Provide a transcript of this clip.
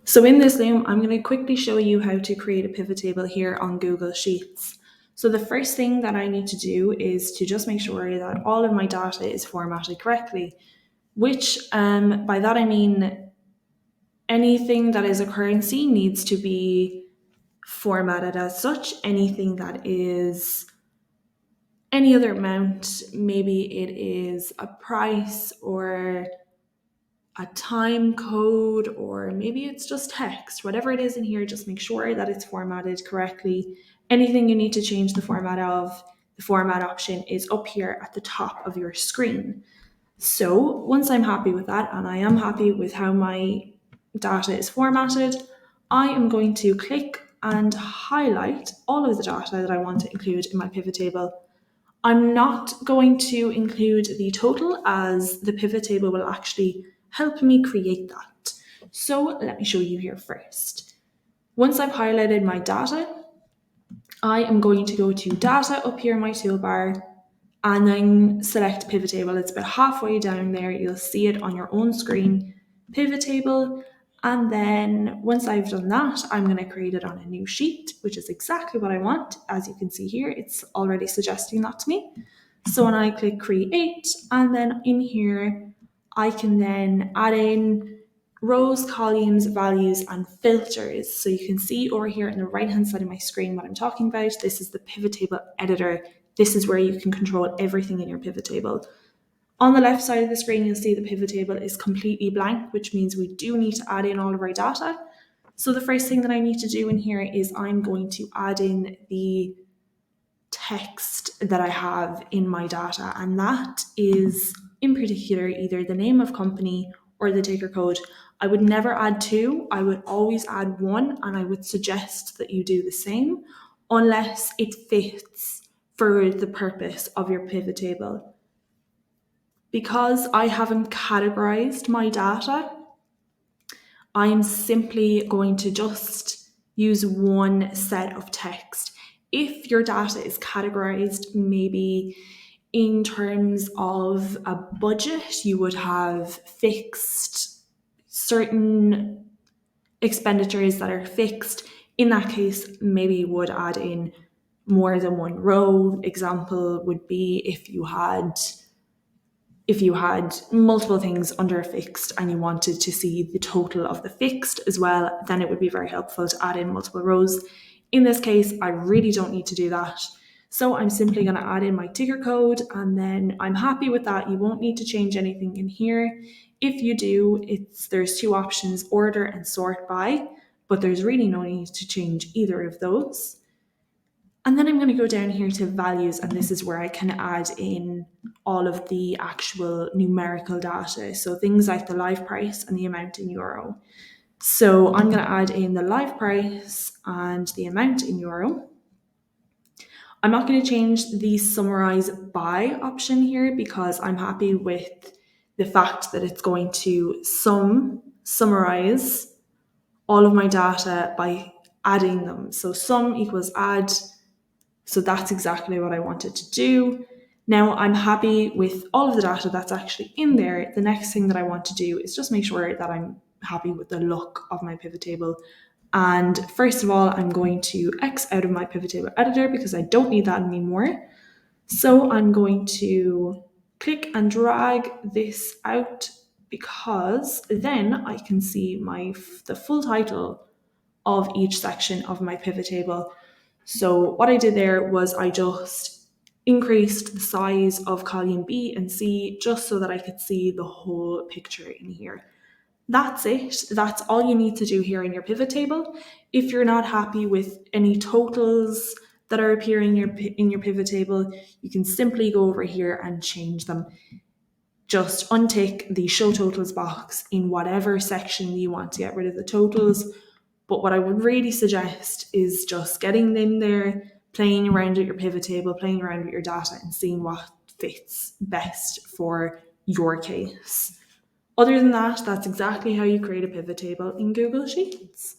So in this Loom, I'm going to quickly show you how to create a pivot table here on Google Sheets. So the first thing that I need to do is to just make sure that all of my data is formatted correctly, which by that I mean anything that is a currency needs to be formatted as such. Anything that is any other amount, maybe it is a price or a time code, or maybe it's just text, whatever it is in here, just make sure that it's formatted correctly. Anything you need to change the format of, the format option is up here at the top of your screen. So once I'm happy with that, and I am happy with how my data is formatted, I am going to click and highlight all of the data that I want to include in my pivot table. I'm not going to include the total, as the pivot table will actually help me create that. So let me show you here first. Once I've highlighted my data, I am going to go to data up here in my toolbar and then select pivot table. It's about halfway down there. You'll see it on your own screen, pivot table. And then once I've done that, I'm going to create it on a new sheet, which is exactly what I want. As you can see here, it's already suggesting that to me. So when I click create, and then in here, I can then add in rows, columns, values, and filters. So you can see over here on the right-hand side of my screen what I'm talking about. This is the pivot table editor. This is where you can control everything in your pivot table. On the left side of the screen, you'll see the pivot table is completely blank, which means we do need to add in all of our data. So the first thing that I need to do in here is I'm going to add in the text that I have in my data, and that is in particular either the name of company or the ticker code. I would never add two, I would always add one, and I would suggest that you do the same unless it fits for the purpose of your pivot table. Because I haven't categorized my data, I'm simply going to just use one set of text. If your data is categorized, maybe in terms of a budget, you would have fixed certain expenditures that are fixed. In that case, maybe you would add in more than one row. Example would be if you had multiple things under a fixed and you wanted to see the total of the fixed as well, then it would be very helpful to add in multiple rows. In this case, I really don't need to do that. So I'm simply going to add in my ticker code, and then I'm happy with that. You won't need to change anything in here. If you do, there's two options, order and sort by, but there's really no need to change either of those. And then I'm going to go down here to values, and this is where I can add in all of the actual numerical data. So things like the live price and the amount in euro. So I'm going to add in the live price and the amount in euro. I'm not going to change the summarize by option here because I'm happy with the fact that it's going to summarize all of my data by adding them. So sum equals add. So that's exactly what I wanted to do. Now I'm happy with all of the data that's actually in there. The next thing that I want to do is just make sure that I'm happy with the look of my pivot table. And first of all, I'm going to X out of my pivot table editor because I don't need that anymore. So I'm going to click and drag this out because then I can see the full title of each section of my pivot table. So what I did there was I just increased the size of column B and C just so that I could see the whole picture in here. That's it. That's all you need to do here in your pivot table. If you're not happy with any totals that are appearing in your pivot table, you can simply go over here and change them. Just untick the show totals box in whatever section you want to get rid of the totals. But what I would really suggest is just getting in there, playing around with your pivot table, playing around with your data and seeing what fits best for your case. Other than that, that's exactly how you create a pivot table in Google Sheets.